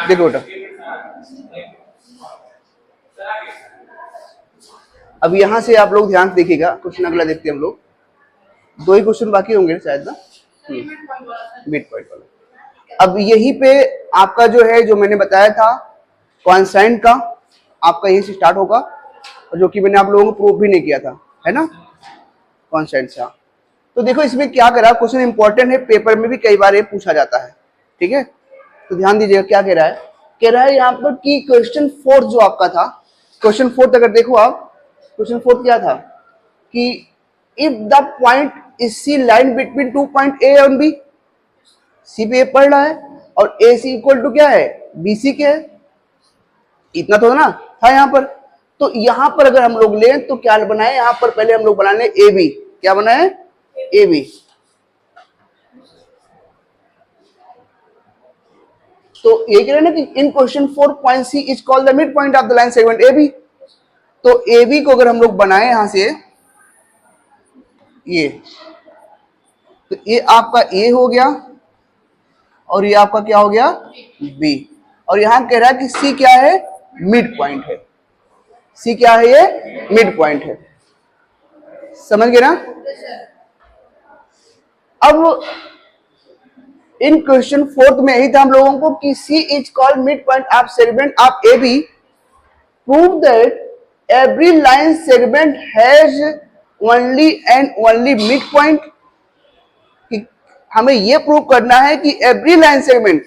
देखो बेटा, अब यहां से आप लोग ध्यान से देखिएगा, क्वेश्चन अगला देखते हैं हम लोग। 2 ही क्वेश्चन बाकी होंगे शायद ना, मिड पॉइंट वाला। अब यही पे आपका जो है, जो मैंने बताया था कॉन्स्टेंट का, आपका यही से स्टार्ट होगा, और जो कि मैंने आप लोगों को प्रूव भी नहीं किया था, है ना, कॉन्स्टेंट से। तो देखो इसमें क्या करा, क्वेश्चन इंपॉर्टेंट है, पेपर में भी कई बार ये पूछा जाता है, ठीक है। तो ध्यान दीजिएगा क्या कह रहा है यहाँ पर कि क्वेश्चन 4 जो आपका था, क्वेश्चन 4 अगर देखो आप, क्वेश्चन 4 क्या था कि if the point is C line between 2 point A और बी, सी पे पढ़ रहा है और ए सी इक्वल टू क्या है, बी सी के है, इतना तो ना था यहाँ पर। तो यहाँ पर अगर हम लोग लें तो क्या बनाए, यहाँ पर पहले हम लोग बना लें ए बी, क्या बनाए, ए बी। तो ये कह रहे हैं ना कि in question 4 point C is called the mid point of the line segment A B. तो ए बी को अगर हम लोग बनाए यहां से, ये तो ये आपका ए हो गया और ये आपका क्या हो गया, बी। और यहां कह रहा है कि सी क्या है, मिड पॉइंट है, सी क्या है, ये मिड पॉइंट है, समझ गए ना। अब इन क्वेश्चन 4 में यही था हम लोगों को कि C is called mid point of segment of A B, prove that every line segment has only and only midpoint। कि हमें यह प्रूव करना है कि एवरी लाइन सेगमेंट,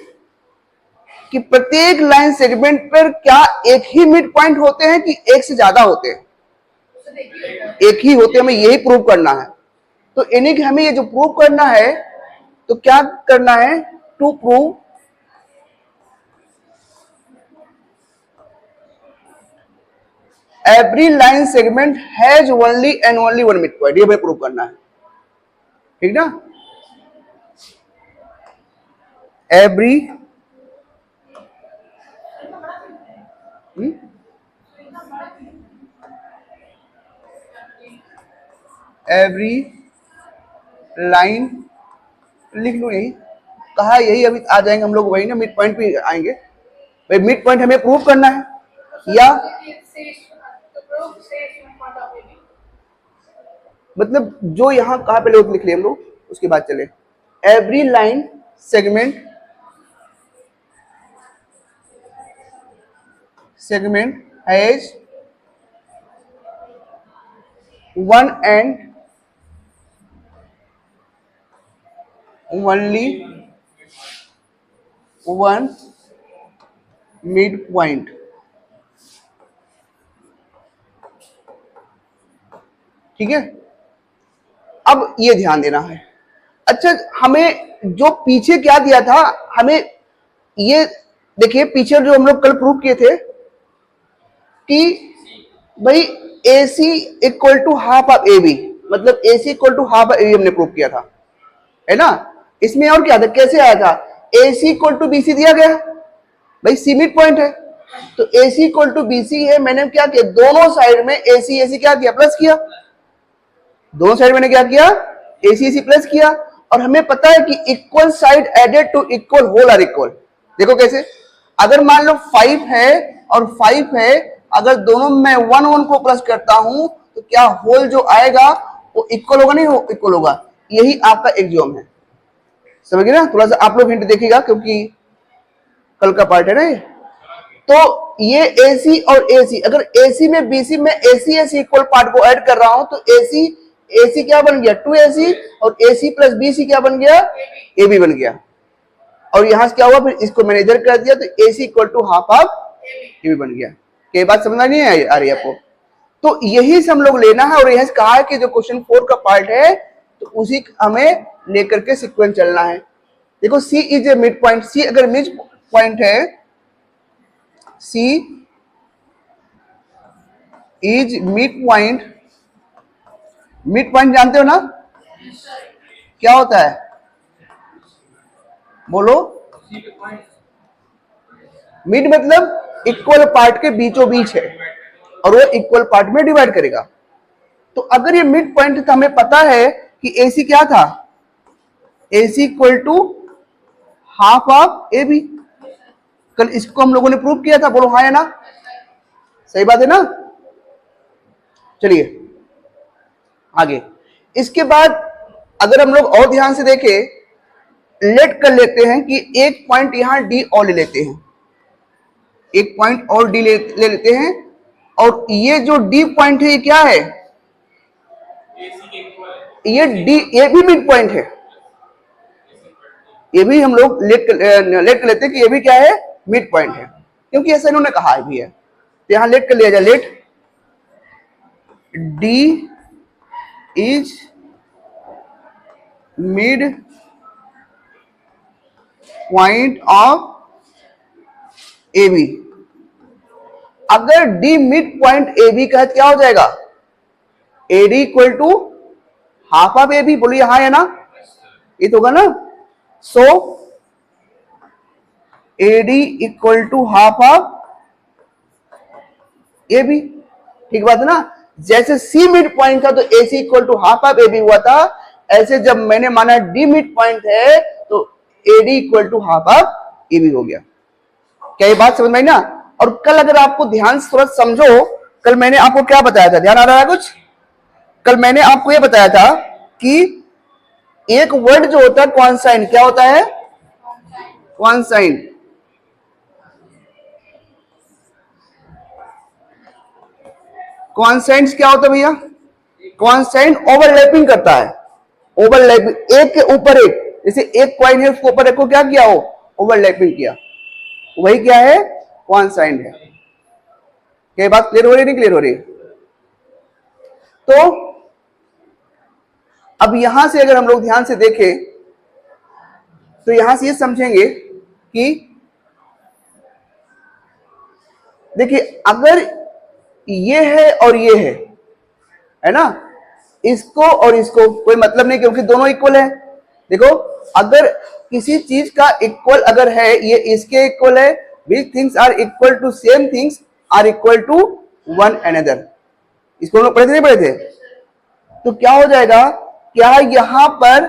कि प्रत्येक लाइन सेगमेंट पर क्या एक ही मिड पॉइंट होते हैं कि एक से ज्यादा होते हैं, एक ही होते हैं, हमें यही प्रूव करना है। तो इन्हीं कि हमें ये जो प्रूव करना है, तो क्या करना है, to prove every line segment has only and only one mid point, ये हमें प्रूव करना है, ठीक ना। एवरी एवरी लाइन, लिख लो यही कहा, यही अभी आ जाएंगे हम लोग, वही ना मिड पॉइंट पे आएंगे भाई। मिड पॉइंट हमें प्रूव करना है, या मतलब जो यहां कहा पहले वो लिख लिए हम लोग, उसके बाद चले। Every line segment has one and only one mid point, ठीक है। अब ये ध्यान देना है। अच्छा, हमें जो पीछे क्या दिया था, हमें ये देखिए, पीछे जो हम लोग कल प्रूव किए थे कि भाई A C equal to half of A B, मतलब A C equal to half of A B हमने प्रूव किया था, है ना। इसमें और क्या था, कैसे आया था, ए C equal to B C दिया गया, भाई सी मिड पॉइंट है, तो A C equal to B C है। मैंने क्या किया, दोनों साइड में ए सी क्या किया, प्लस किया, दोनों साइड मैंने क्या किया, ए सी प्लस किया। और हमें पता है कि equal side added to equal whole are equal. देखो कैसे, अगर मान लो 5 है और 5 है, अगर दोनों में 1 को प्लस करता हूं तो क्या होल जो आएगा वो इक्वल होगा, नहीं हो इक्वल होगा। यही आपका एक्सियोम है, समझ गए ना। थोड़ा सा आप लोग हिंट देखिएगा क्योंकि कल का पार्ट है ना ये। तो ये AC और AC, अगर AC में BC में AC इक्वल पार्ट को ऐड कर रहा हूं तो AC क्या बन गया, 2AC, और AC प्लस BC क्या बन गया, AB बन गया। और यहां से क्या हुआ, फिर इसको मैंने इधर कर दिया तो AC equal to half of AB बन गया। क्या बात समझ नहीं आ रही आपको। तो यही से हम लोग लेना है, और यही कहा है कि जो क्वेश्चन 4 का पार्ट है तो उसी हमें लेकर के सीक्वेंस चलना है। देखो C is a mid point, C अगर मिड पॉइंट है, C is mid point. Mid point जानते हो ना क्या होता है, बोलो। मिड मतलब इक्वल पार्ट के बीचों बीच है और वो इक्वल पार्ट में डिवाइड करेगा। तो अगर ये मिड पॉइंट तो हमें पता है कि AC क्या था, AC equal to half of A B. कल इसको हम लोगों ने प्रूव किया था, बोलो हाँ या ना, सही बात है ना। चलिए आगे, इसके बाद अगर हम लोग और ध्यान से देखें, लेट कर लेते हैं कि एक पॉइंट यहां डी और ले लेते हैं, एक पॉइंट और डी ले लेते हैं, और ये जो डी पॉइंट है ये क्या है, ये डी, ये भी मिड पॉइंट है, ये भी हम लोग लेट कर लेते हैं कि ये भी क्या है, मिड पॉइंट है, क्योंकि ऐसा इन्होंने कहा भी है। तो यहां लेट कर लिया जाए, let D is mid point of A B. अगर D mid point A B का है, क्या हो जाएगा, A D equal to half of A B. बोलिए हाँ या ना, ये तो होगा ना। So A D equal to half of A B, ठीक बात है ना। जैसे सी मिड पॉइंट था तो A C equal to half of A B हुआ था, ऐसे जब मैंने माना डी मिड पॉइंट है तो A D equal to half of A B हो गया। क्या ये बात समझ में आई ना। और कल अगर आपको ध्यान से थोड़ा समझो, कल मैंने आपको क्या बताया था, ध्यान आ रहा है कुछ। कल मैंने आपको ये बताया था कि एक वर्ड जो होता है कॉन्साइन, क्या होता है, कॉन्साइन। कॉन्साइंस क्या होता है भैया, कॉन्साइन ओवरलैपिंग करता है, ओवरलैपिंग, एक के ऊपर एक, जैसे एक कॉइन है उसके ऊपर एक को क्या किया हो, ओवरलैपिंग किया, वही क्या है, कॉन्साइन है। क्या बात क्लियर हो रही, नहीं क्लियर हो रही। तो अब यहां से अगर हम लोग ध्यान से देखें तो यहां से ये समझेंगे कि देखिए, अगर ये है और ये है ना, इसको और इसको कोई मतलब नहीं, क्योंकि दोनों इक्वल है। देखो, अगर किसी चीज का इक्वल अगर है, ये इसके इक्वल है, which things are equal to same things are equal to one another, इसको हम लोग पढ़े थे नहीं पढ़े थे। तो क्या हो जाएगा, क्या यहां पर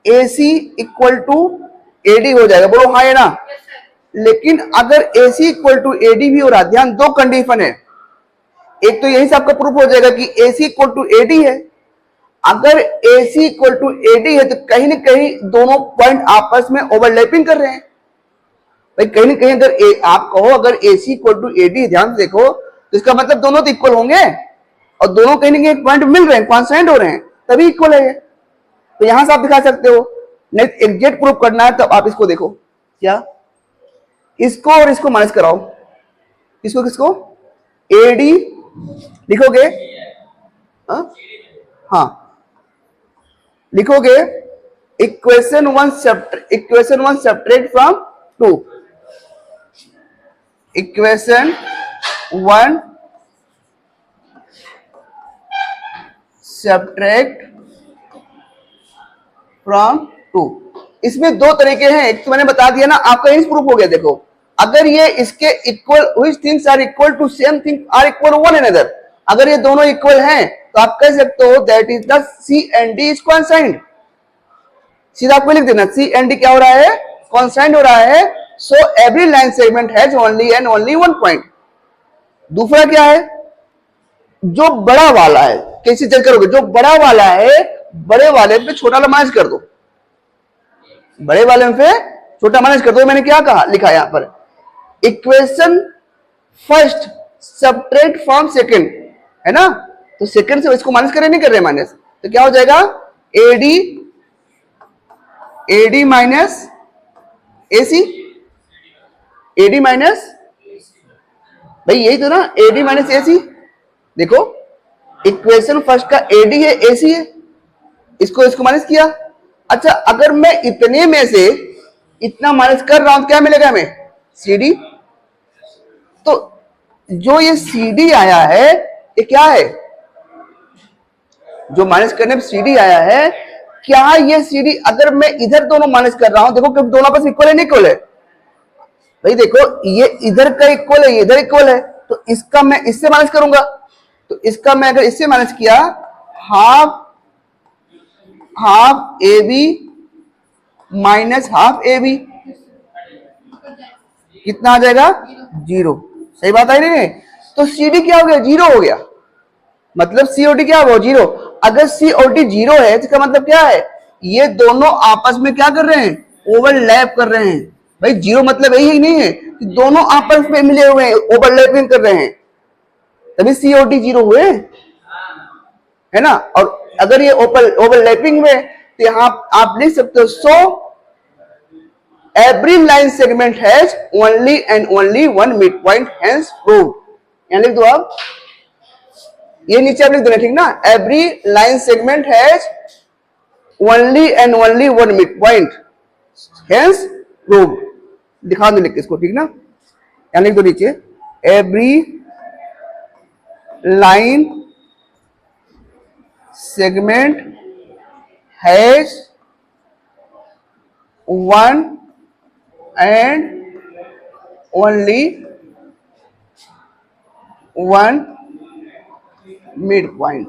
AC इक्वल टू AD हो जाएगा, बोलो हाँ या ना। लेकिन अगर AC इक्वल टू AD भी हो रहा, ध्यान, दो कंडीशन है, एक तो यही से आपका प्रूफ हो जाएगा कि AC इक्वल टू AD है। अगर AC इक्वल टू AD है तो कहीं ना कहीं दोनों पॉइंट आपस में ओवरलैपिंग कर रहे हैं भाई, कहीं ना कहीं अगर आप कहो अगर AC इक्वल टू AD, ध्यान से देखो, तो इसका मतलब दोनों तो इक्वल होंगे, और दोनों कहीं ना कहीं एक पॉइंट मिल रहे हैं, कॉन्स्टेंट हो रहे हैं, तभी इक्वल है। तो यहां से आप दिखा सकते हो। नेक्स्ट एग्जैक्ट प्रूफ करना है तब आप इसको देखो, क्या, इसको और इसको माइनस कराओ, किसको किसको, AD लिखोगे, हाँ लिखोगे, equation one subtract from two, equation one subtract from two. इसमें दो तरीके हैं, एक तो मैंने बता दिया ना, आपका इस प्रूफ हो गया। देखो, अगर ये इसके equal, which things are equal to same thing are equal to one another, अगर ये दोनों इक्वल हैं तो आप कह सकते हो that is the C and D is constant. सीधा आपको लिख देना, C and D क्या हो रहा है, कॉन्स्टेंट हो रहा है। So every line segment has only and only one point. दूसरा क्या है, जो बड़ा वाला है, कैसे चेक करोगे, जो बड़ा वाला है, बड़े वाले पे छोटा वाला माइनस कर दो, बड़े वाले पे छोटा माइनस कर दो। मैंने क्या कहा, लिखा यहां पर, equation first subtract from second, है ना। तो सेकंड से इसको माइनस कर, नहीं कर रहे माइनस, तो क्या हो जाएगा, AD minus AC, AD minus, भाई यही तो ना, AD माइनस AC। देखो, इक्वेशन फर्स्ट का AD है, AC है, इसको माइनस किया। अच्छा, अगर मैं इतने में से इतना माइनस कर रहा हूं क्या मिलेगा हमें, CD। तो जो ये CD आया है ये क्या है, जो माइनस करने पे CD आया है, क्या ये CD, अगर मैं इधर दोनों माइनस कर रहा हूं, देखो क्योंकि दोनों आपस में इक्वल है, नहीं इक्वल है भाई। देखो, ये इधर का इक्वल है, ये इधर इक्वल है, तो इसका मैं इससे माइनस करूंगा, तो इसका मैं अगर इससे माइनस किया, half AB minus half A B, कितना आ जाएगा 0। सही बात है नहीं? तो सी डी क्या हो गया 0 हो गया, मतलब सीओडी क्या होगा 0। अगर सीओडी 0 है तो इसका मतलब क्या है, ये दोनों आपस में क्या कर रहे हैं, ओवरलैप कर रहे हैं। भाई 0 मतलब यही नहीं है कि दोनों आपस में मिले हुए हैं, ओवरलैपिंग कर रहे हैं, तभी सीओडी 0 हुए, है ना। और अगर ये ओवरलैपिंग में, तो यहां आप लिख सकते हो so every line segment has only and only one mid point, hence prove. यहां लिख दो आप, ये नीचे आप लिख देना, ठीक ना। Every line segment has only and only one mid point, hence prove. दिखा दो लिख के इसको, ठीक ना। यहां लिख दो नीचे, every line segment has one and only one mid point,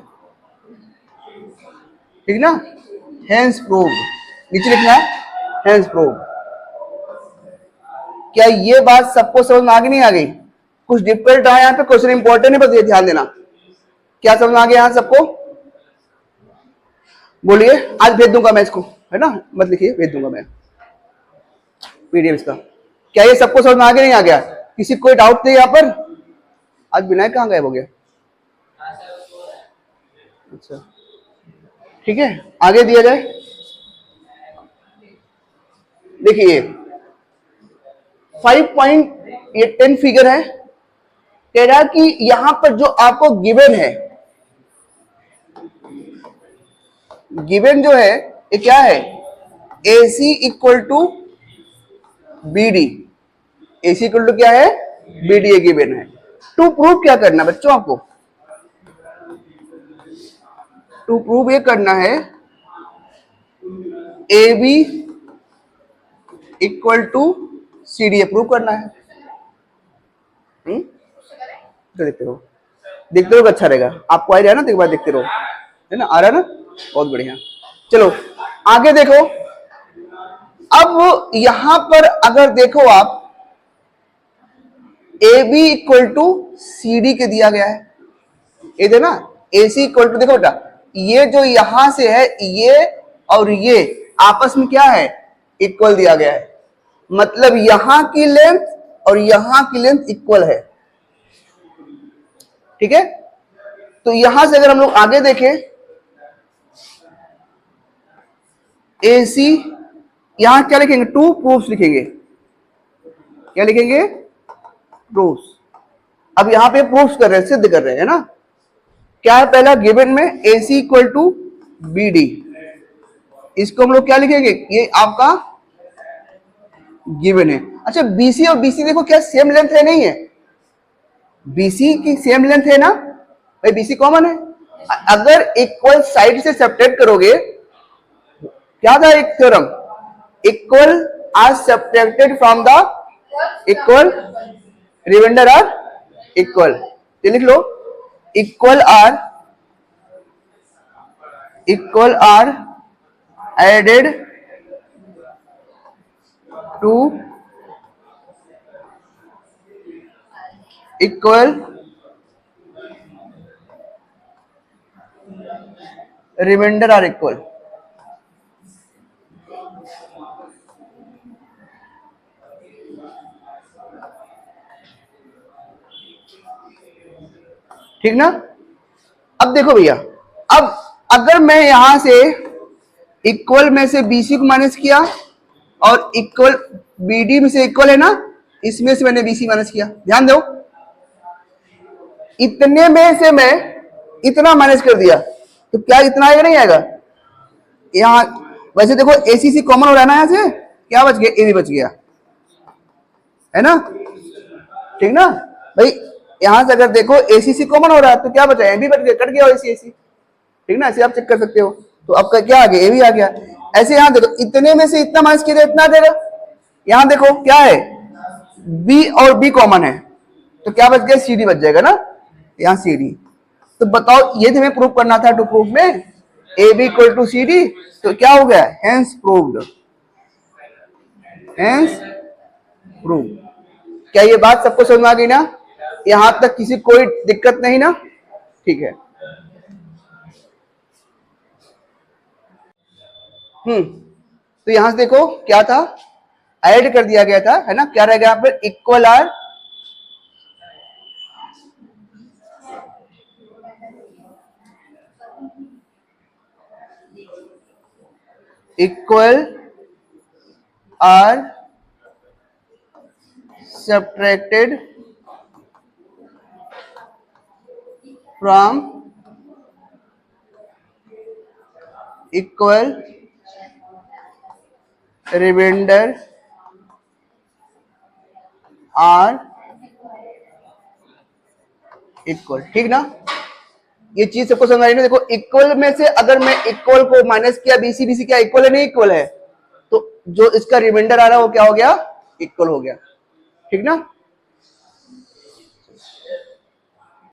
ठीक ना। हेंस प्रूव, नीचे लिखना है हेंस प्रूव। क्या ये बात सबको समझ में आ गई, नहीं आ गई? कुछ डिफिकल्ट रहा यहाँ पे, क्वेश्चन इंपॉर्टेंट है, बस ये ध्यान देना। क्या समझ में आ गया यहाँ सबको? बोलिए। आज भेज दूंगा मैं इसको, है ना, मत लिखिए, भेज दूंगा मैं पीडीएफ इसका। क्या ये सबको समझ में आ गया, नहीं आ गया? किसी कोई डाउट नहीं यहाँ पर? आज विनायक कहाँ गायब हो गया? अच्छा ठीक है, आगे दिया जाए। देखिए 5.10 फिगर है, कह रहा कि यहां पर जो आपको गिवन है, गिवन जो है ये क्या है, AC equal to BD। AC equal to क्या है, BD ये गिवन है। टू प्रूव क्या करना बच्चों आपको, टू प्रूव ये करना है AB equal to CD, prove करना है। तो देखते रहो, देखते रहो, अच्छा रहेगा, आपको आ रहा है ना, तो देखते रहो, है ना, आ रहा है ना, बहुत बढ़िया। चलो आगे देखो। अब यहां पर अगर देखो आप, AB इक्वल टू CD के दिया गया है, ये देखो ना, AC इक्वल टू, देखो बेटा ये जो यहां से है, ये और ये आपस में क्या है, इक्वल दिया गया है, मतलब यहां की लेंथ और यहां की लेंथ इक्वल है, ठीक है। तो यहां से अगर हम लोग आगे देखें, AC यहां क्या लिखेंगे, टू प्रूफ्स लिखेंगे, क्या लिखेंगे, प्रूफ्स। अब यहां पे प्रूफ्स कर रहे हैं, सिद्ध कर रहे हैं, है ना। क्या है पहला गिवन में, AC इक्वल टू BD, इसको हम लोग क्या लिखेंगे, ये आपका गिवन है। अच्छा BC और BC देखो क्या सेम लेंथ है, नहीं है? BC की सेम लेंथ है ना भाई, BC कॉमन है। अगर इक्वल साइड से सब्ट्रैक्ट करोगे, क्या था एक theorem, equal are subtracted from the equal, reminder are equal. ये लिख लो, equal are added to equal reminder are equal. ठीक ना। अब देखो भैया, अब अगर मैं यहां से इक्वल में से BC को माइनस किया और इक्वल BD में से इक्वल है ना, इसमें से मैंने BC माइनस किया, ध्यान दो, इतने में से मैं इतना माइनस कर दिया, तो क्या इतना आएगा, नहीं आएगा? यहां वैसे देखो ACC कॉमन हो रहा है ना, यहां से क्या बच गया, AB बच गया, है ना, ठीक ना भाई। यहां से अगर देखो ACC कॉमन हो रहा है, तो क्या बचा, AB बच गया, कट गया AC, ठीक ना, ऐसे आप चेक कर सकते हो। तो आपका क्या आ गया, AB आ गया। ऐसे यहां देखो, इतने में से इतना माइनस किया, इतना देगा। यहां देखो क्या है, B और B कॉमन है, तो क्या बच गया, CD बच जाएगा ना, यहां CD। तो बताओ, ये हमें प्रूव करना था, टू प्रूफ में AB इक्वल टू CD, तो क्या हो गया, हेंस प्रूव्ड। Hence prove. क्या ये बात सबको समझ में आ गई ना? यहां तक किसी कोई दिक्कत नहीं ना? ठीक है। तो यहां से देखो क्या था, ऐड कर दिया गया था, है ना? क्या रहेगा यहां पर? Equal are equal are subtracted from equal remainder are equal. ठीक ना? ये चीज सबको समझ आई ना? देखो इक्वल में से अगर मैं इक्वल को माइनस किया, बीसी बीसी क्या इक्वल है? नहीं इक्वल है, तो जो इसका रिमाइंडर आ रहा है वो क्या हो गया? इक्वल हो गया। ठीक ना?